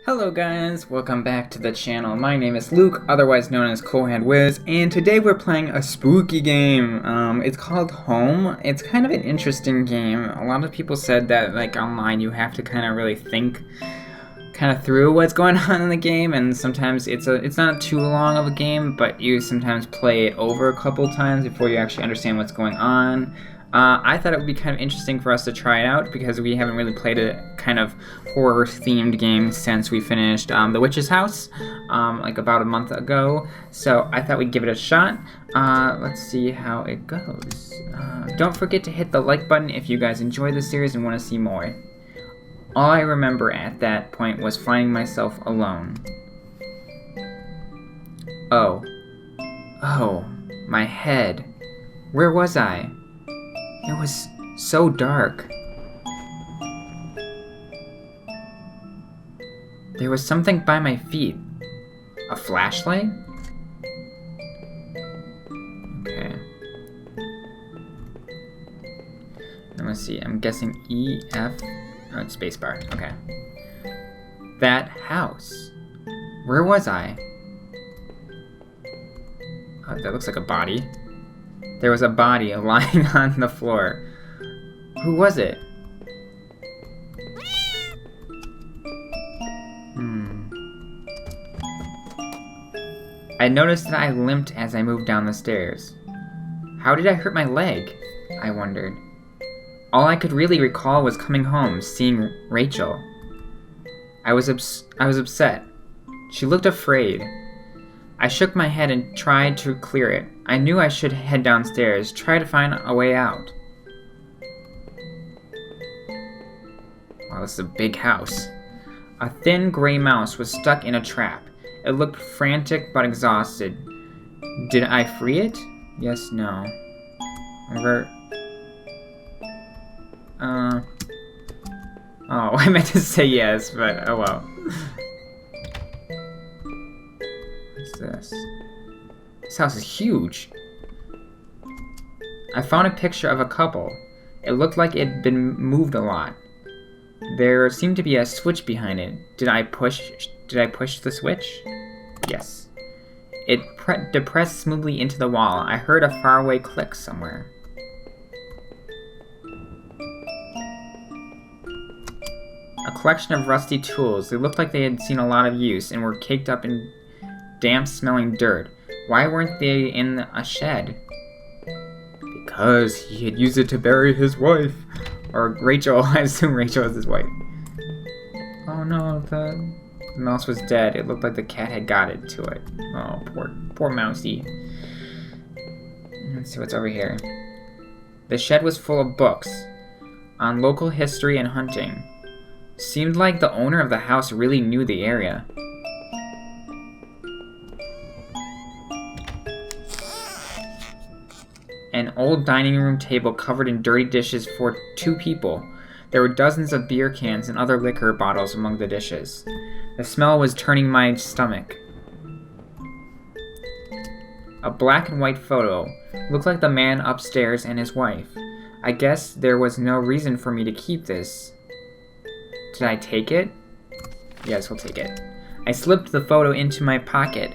Hello guys, welcome back to the channel. My name is Luke, otherwise known as CoolHandWiz, and today we're playing a spooky game. It's called Home. It's kind of an interesting game. A lot of people said that like online you have to kind of really think through what's going on in the game, and sometimes it's not too long of a game, but you sometimes play it over a couple times before you actually understand what's going on. I thought it would be kind of interesting for us to try it out because we haven't really played a kind of horror-themed game since we finished The Witch's House, like about a month ago. So I thought we'd give it a shot. Let's see how it goes. Don't forget to hit the like button if you guys enjoy the series and want to see more. All I remember at that point was finding myself alone. Oh, my head. Where was I? It was so dark. There was something by my feet. A flashlight? Okay. Let me see. I'm guessing E, F. Oh, it's spacebar. Okay. That house. Where was I? Oh, that looks like a body. There was a body lying on the floor. Who was it? I noticed that I limped as I moved down the stairs. How did I hurt my leg? I wondered. All I could really recall was coming home, seeing Rachel. I was upset. She looked afraid. I shook my head and tried to clear it. I knew I should head downstairs, try to find a way out. Wow, this is a big house. A thin gray mouse was stuck in a trap. It looked frantic but exhausted. Did I free it? Yes, no. Oh, I meant to say yes, but oh well. What's this? This house is huge. I found a picture of a couple. It looked like it had been moved a lot. There seemed to be a switch behind it. Did I push the switch? Yes. It depressed smoothly into the wall. I heard a faraway click somewhere. A collection of rusty tools. They looked like they had seen a lot of use and were caked up in damp-smelling dirt. Why weren't they in a shed? Because he had used it to bury his wife. Or Rachel. I assume Rachel is his wife. Oh no, the mouse was dead. It looked like the cat had got it to it. Oh, poor mousey. Let's see what's over here. The shed was full of books on local history and hunting. Seemed like the owner of the house really knew the area. An old dining room table covered in dirty dishes for 2 people. There were dozens of beer cans and other liquor bottles among the dishes. The smell was turning my stomach. A black and white photo. Looked like the man upstairs and his wife. I guess there was no reason for me to keep this. Did I take it? Yes, we'll take it. I slipped the photo into my pocket.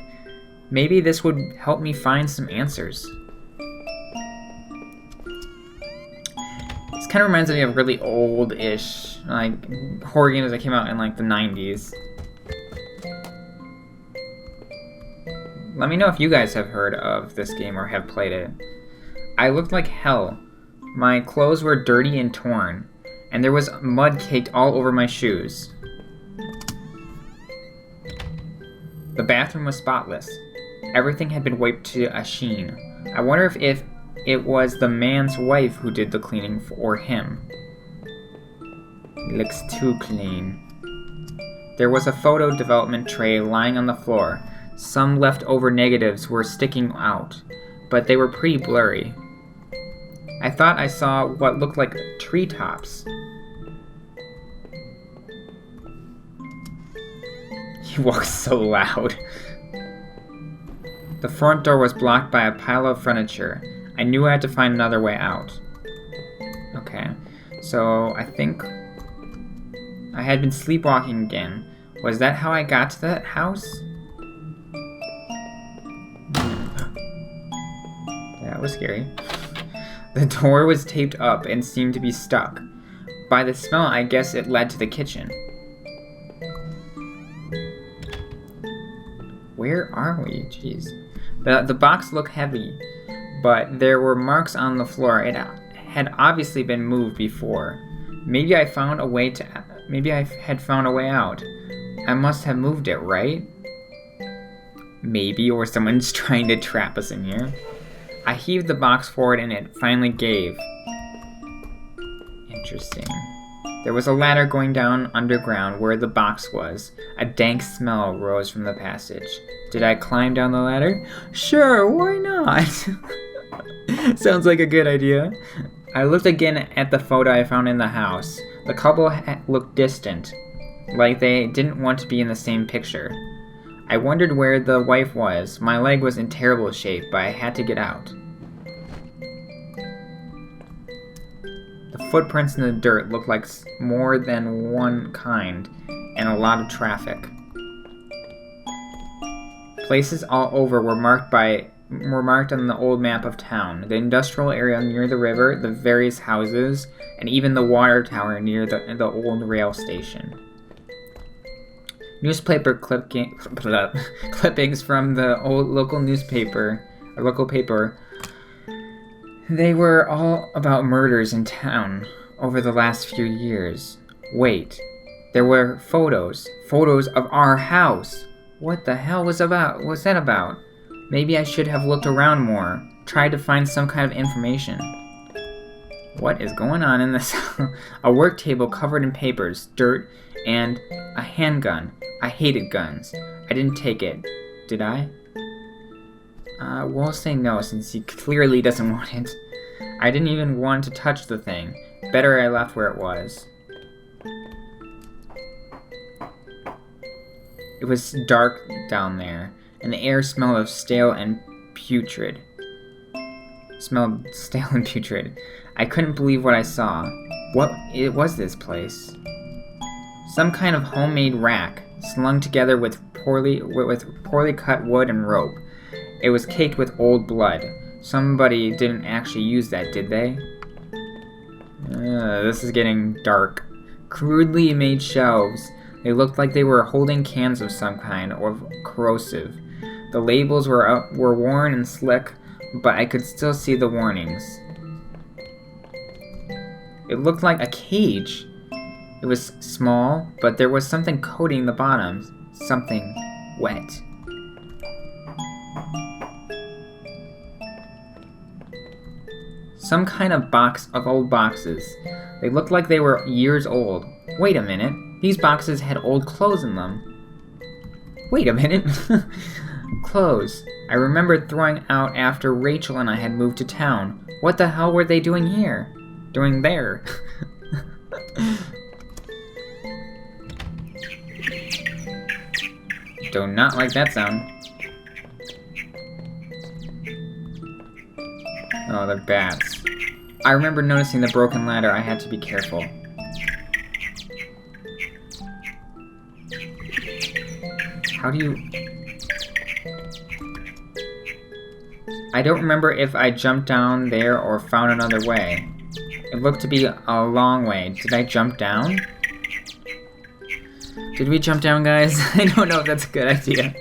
Maybe this would help me find some answers. This kind of reminds me of really old-ish, like, horror games that came out in, like, the 90s. Let me know if you guys have heard of this game or have played it. I looked like hell. My clothes were dirty and torn, and there was mud caked all over my shoes. The bathroom was spotless. Everything had been wiped to a sheen. I wonder if it was the man's wife who did the cleaning or him. It looks too clean. There was a photo development tray lying on the floor. Some leftover negatives were sticking out, but they were pretty blurry. I thought I saw what looked like treetops. He walks so loud. The front door was blocked by a pile of furniture. I knew I had to find another way out. Okay, so I think I had been sleepwalking again. Was that how I got to that house? That was scary. The door was taped up and seemed to be stuck. By the smell, I guess it led to the kitchen. Where are we? Jeez. The box looked heavy, but there were marks on the floor. It had obviously been moved before. Maybe I had found a way out. I must have moved it, right? Maybe, or someone's trying to trap us in here. I heaved the box forward and it finally gave. Interesting. There was a ladder going down underground where the box was. A dank smell rose from the passage. Did I climb down the ladder? Sure, why not? Sounds like a good idea. I looked again at the photo I found in the house. The couple looked distant, like they didn't want to be in the same picture. I wondered where the wife was. My leg was in terrible shape, but I had to get out. The footprints in the dirt looked like more than one kind, and a lot of traffic. Places all over were marked on the old map of town. The industrial area near the river, the various houses, and even the water tower near the old rail station. Newspaper clippings from the old local paper. They were all about murders in town over the last few years. Wait, there were photos of our house. What the hell was that about? Maybe I should have looked around more, tried to find some kind of information. What is going on in this? A work table covered in papers, dirt, and a handgun. I hated guns. I didn't take it. Did I? We'll say no since he clearly doesn't want it. I didn't even want to touch the thing. Better I left where it was. It was dark down there, and the air smelled stale and putrid. I couldn't believe what I saw. What was this place? Some kind of homemade rack, slung together with poorly cut wood and rope. It was caked with old blood. Somebody didn't actually use that, did they? This is getting dark. Crudely made shelves. They looked like they were holding cans of some kind, or corrosive. The labels were worn and slick, but I could still see the warnings. It looked like a cage. It was small, but there was something coating the bottom. Something wet. Some kind of box of old boxes. They looked like they were years old. Wait a minute. These boxes had old clothes in them. Wait a minute. Clothes. I remembered throwing out after Rachel and I had moved to town. What the hell were they doing here? Doing there? Do not like that sound. Oh, they're bats. I remember noticing the broken ladder. I had to be careful. How do you... I don't remember if I jumped down there or found another way. It looked to be a long way. Did I jump down? Did we jump down, guys? I don't know if that's a good idea.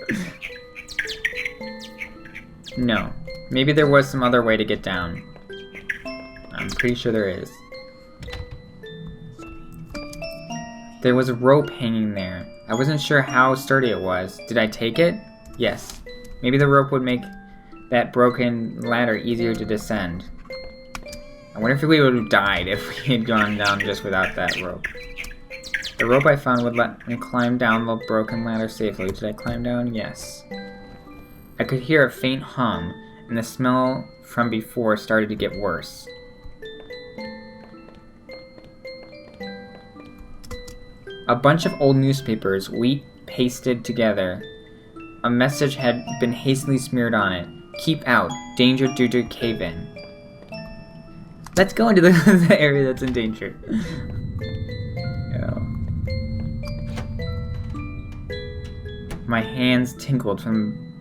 No. Maybe there was some other way to get down. I'm pretty sure there is. There was a rope hanging there. I wasn't sure how sturdy it was. Did I take it? Yes. Maybe the rope would make that broken ladder easier to descend. I wonder if we would have died if we had gone down just without that rope. The rope I found would let me climb down the broken ladder safely. Did I climb down? Yes. I could hear a faint hum, and the smell from before started to get worse. A bunch of old newspapers, wheat pasted together. A message had been hastily smeared on it. Keep out. Danger due to cave-in. Let's go into the area that's in danger. My hands tingled from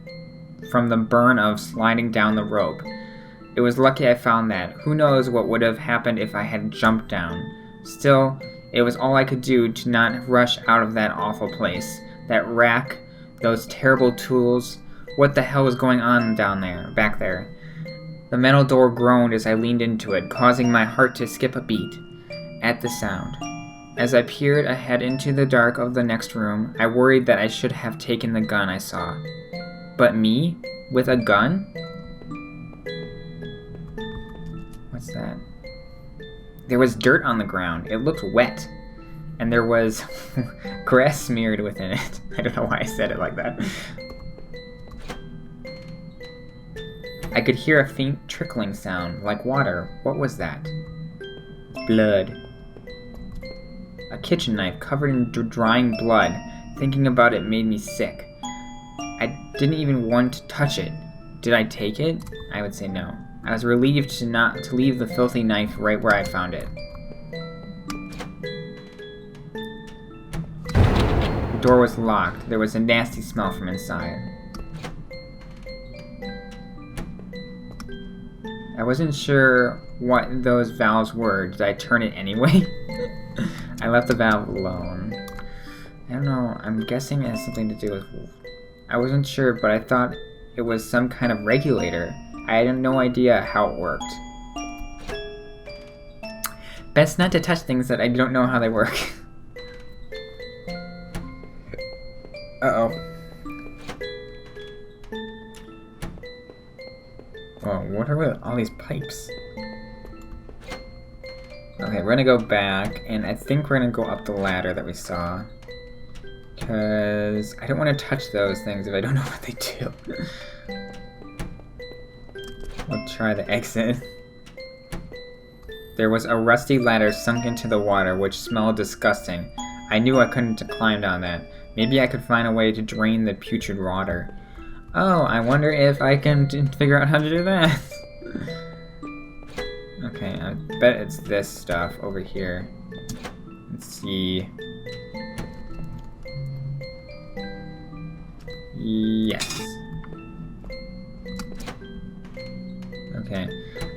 the burn of sliding down the rope. It was lucky I found that. Who knows what would have happened if I had jumped down. Still, it was all I could do to not rush out of that awful place. That rack, those terrible tools. What the hell was going on back there? The metal door groaned as I leaned into it, causing my heart to skip a beat at the sound. As I peered ahead into the dark of the next room, I worried that I should have taken the gun I saw. But me? With a gun? What's that? There was dirt on the ground. It looked wet. And there was grass smeared within it. I don't know why I said it like that. I could hear a faint trickling sound, like water. What was that? Blood. A kitchen knife covered in drying blood. Thinking about it made me sick. I didn't even want to touch it. Did I take it? I would say no. I was relieved to leave the filthy knife right where I found it. The door was locked. There was a nasty smell from inside. I wasn't sure what those valves were. Did I turn it anyway? I left the valve alone. I don't know. I'm guessing it has something to do with... I wasn't sure, but I thought it was some kind of regulator. I had no idea how it worked. Best not to touch things that I don't know how they work. Uh-oh. Oh, what are with all these pipes? Okay, we're gonna go back, and I think we're gonna go up the ladder that we saw. Because I don't want to touch those things if I don't know what they do. We'll try the exit. There was a rusty ladder sunk into the water, which smelled disgusting. I knew I couldn't climb down that. Maybe I could find a way to drain the putrid water. Oh, I wonder if I can figure out how to do that. Okay, I bet it's this stuff over here. Let's see. Yes. Okay.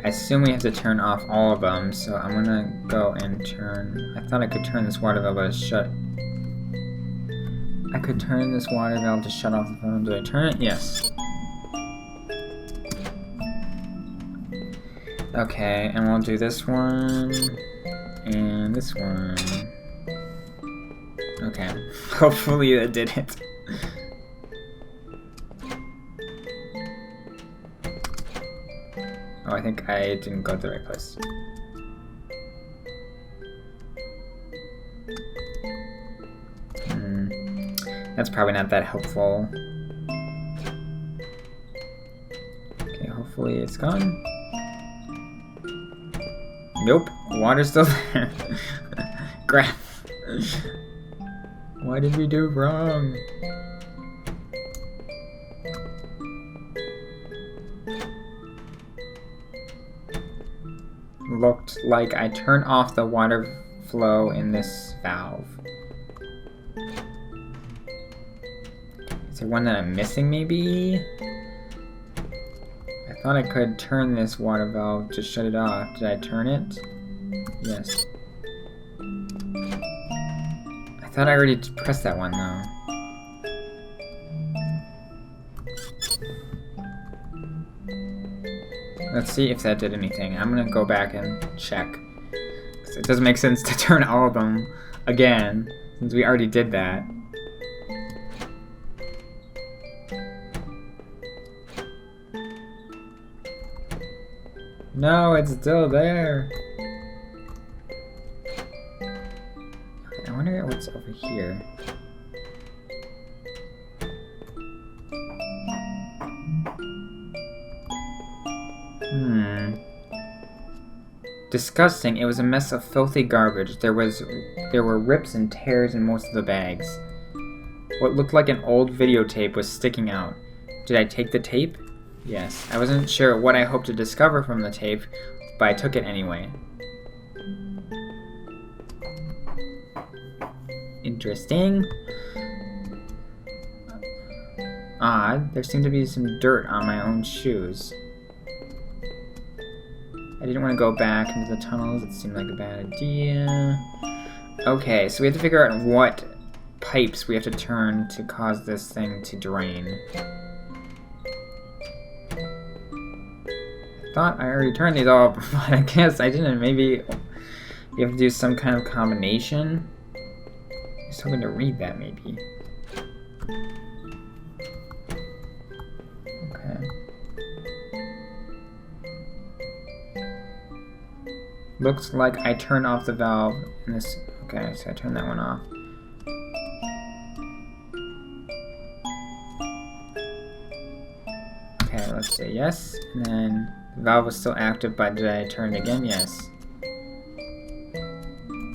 I assume we have to turn off all of them, so I'm gonna go and turn... I thought I could turn this water valve, but it's shut. I could turn this water valve to shut off the phone. Did I turn it? Yes. Okay, and we'll do this one, and this one. Okay, hopefully that did it. Oh, I think I didn't go to the right place. That's probably not that helpful. Okay, hopefully it's gone. Nope, water's still there. Crap. What did we do wrong? Looked like I turned off the water flow in this valve. Is there one that I'm missing, maybe? I thought I could turn this water valve to shut it off. Did I turn it? Yes. I thought I already pressed that one, though. Let's see if that did anything. I'm gonna go back and check. 'Cause it doesn't make sense to turn all of them again, since we already did that. No, it's still there. I wonder what's over here. Disgusting. It was a mess of filthy garbage. There were rips and tears in most of the bags. What looked like an old videotape was sticking out. Did I take the tape? Yes. I wasn't sure what I hoped to discover from the tape, but I took it anyway. Interesting. Odd, there seemed to be some dirt on my own shoes. I didn't want to go back into the tunnels, it seemed like a bad idea. Okay, so we have to figure out what pipes we have to turn to cause this thing to drain. I thought I already turned these off, but I guess I didn't. Maybe you have to do some kind of combination. I was hoping to read that, maybe. Okay. Looks like I turned off the valve in this. Okay, so I turned that one off. Okay, let's say yes. And then the valve was still active, but did I turn it again? Yes.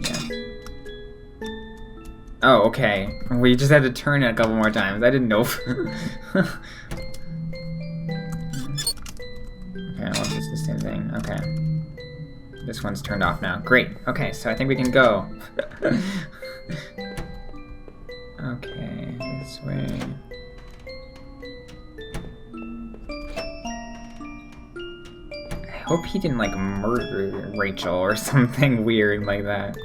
Yes. Oh, okay. We just had to turn it a couple more times. I didn't know. Okay, well, it's the same thing. Okay. This one's turned off now. Great. Okay, so I think we can go. Okay, this way. I hope he didn't, like, murder Rachel or something weird like that.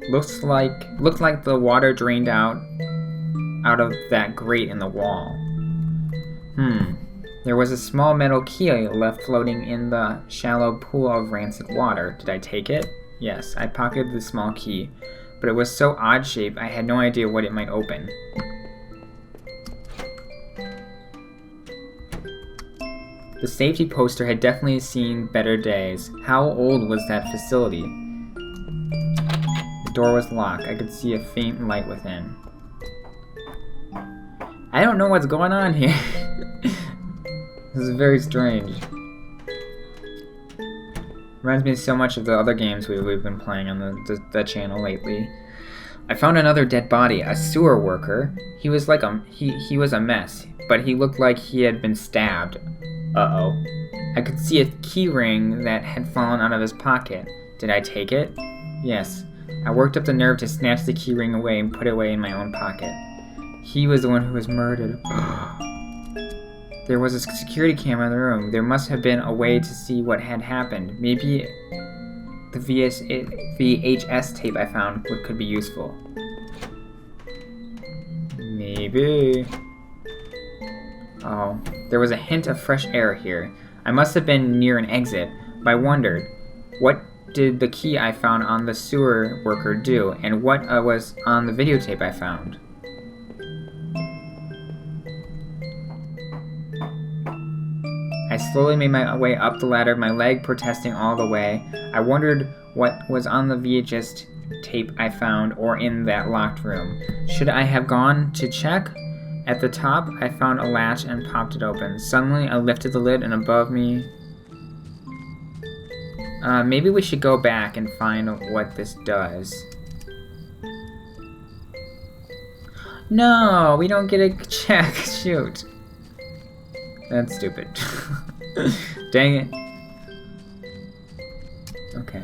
Looked like the water drained out of that grate in the wall. There was a small metal key left floating in the shallow pool of rancid water. Did I take it? Yes, I pocketed the small key, but it was so odd-shaped I had no idea what it might open. The safety poster had definitely seen better days. How old was that facility? The door was locked. I could see a faint light within. I don't know what's going on here. This is very strange. Reminds me so much of the other games we've been playing on the channel lately. I found another dead body, a sewer worker. He was like he was a mess, but he looked like he had been stabbed. Uh-oh. I could see a key ring that had fallen out of his pocket. Did I take it? Yes. I worked up the nerve to snatch the key ring away and put it away in my own pocket. He was the one who was murdered. There was a security camera in the room. There must have been a way to see what had happened. Maybe the VHS tape I found could be useful. Maybe. Oh, there was a hint of fresh air here. I must have been near an exit, but I wondered, what did the key I found on the sewer worker do, and what was on the videotape I found? I slowly made my way up the ladder, my leg protesting all the way. I wondered what was on the VHS tape I found or in that locked room. Should I have gone to check? At the top, I found a latch and popped it open. Suddenly, I lifted the lid and above me... maybe we should go back and find what this does. No, we don't get a check. Shoot. That's stupid. Dang it. Okay.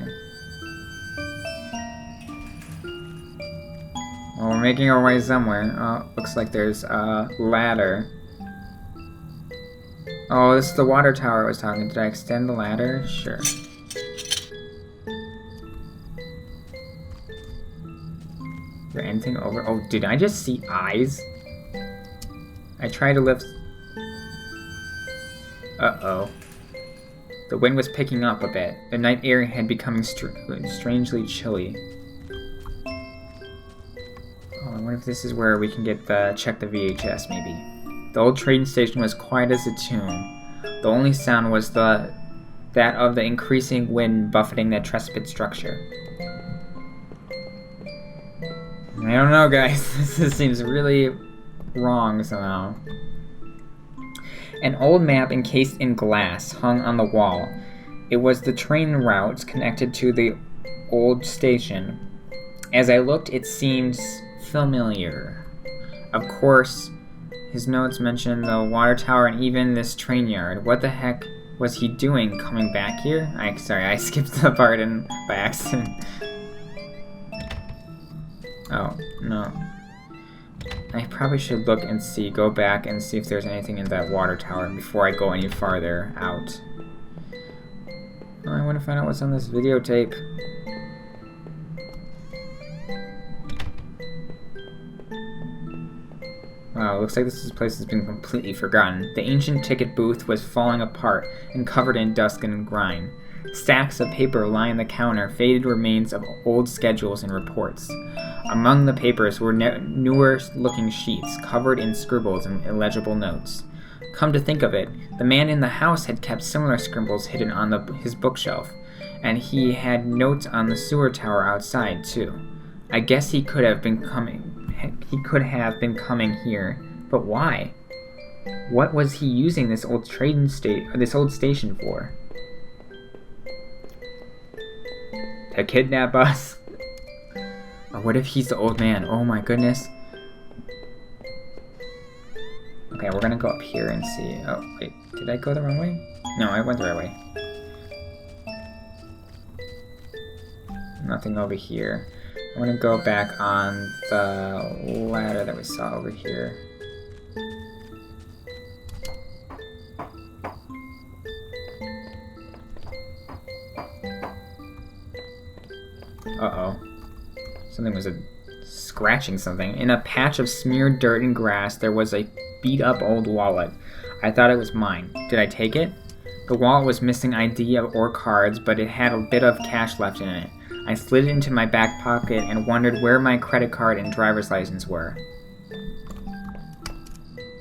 Well, we're making our way somewhere. Oh, looks like there's a ladder. Oh, this is the water tower I was talking. Did I extend the ladder? Sure. Is there anything over? Oh, did I just see eyes? I tried to lift... Uh-oh. The wind was picking up a bit. The night air had become strangely chilly. Oh, I wonder if this is where we can get check the VHS, maybe. The old train station was quiet as a tomb. The only sound was that of the increasing wind buffeting the trespass structure. I don't know, guys. This seems really wrong somehow. An old map encased in glass hung on the wall. It was the train routes connected to the old station. As I looked, it seemed familiar. Of course, his notes mentioned the water tower and even this train yard. What the heck was he doing coming back here? Sorry, I skipped the part by accident. Oh, no. I probably should look and see, go back and see if there's anything in that water tower before I go any farther out. Oh, I want to find out what's on this videotape. Wow, looks like this place has been completely forgotten. The ancient ticket booth was falling apart and covered in dust and grime. Stacks of paper line the counter, faded remains of old schedules and reports. Among the papers were newer-looking sheets, covered in scribbles and illegible notes. Come to think of it, the man in the house had kept similar scribbles hidden on his bookshelf, and he had notes on the sewer tower outside, too. I guess he could have been coming here, but why? What was he using this old station for? To kidnap us? Or what if he's the old man? Oh my goodness. Okay, we're gonna go up here and see. Oh, wait, did I go the wrong way? No, I went the right way. Nothing over here. I want to go back on the ladder that we saw over here. Uh-oh. Something was scratching something. In a patch of smeared dirt and grass, there was a beat-up old wallet. I thought it was mine. Did I take it? The wallet was missing ID or cards, but it had a bit of cash left in it. I slid it into my back pocket and wondered where my credit card and driver's license were.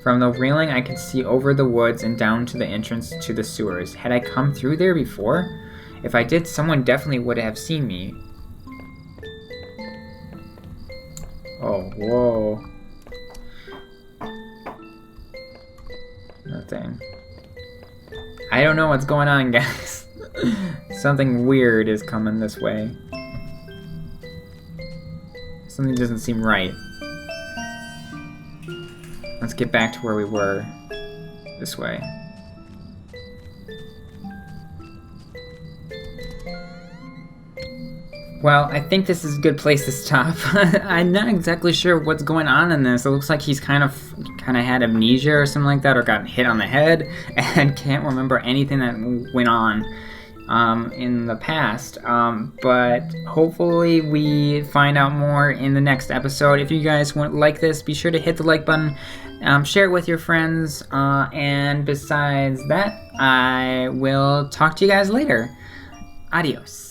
From the railing, I could see over the woods and down to the entrance to the sewers. Had I come through there before? If I did, someone definitely would have seen me. Oh, whoa. Nothing. I don't know what's going on, guys. Something weird is coming this way. Something doesn't seem right. Let's get back to where we were. This way. Well, I think this is a good place to stop. I'm not exactly sure what's going on in this. It looks like he's kind of had amnesia or something like that, or got hit on the head, and can't remember anything that went on in the past. But hopefully we find out more in the next episode. If you guys like this, be sure to hit the like button, share it with your friends, and besides that, I will talk to you guys later. Adios.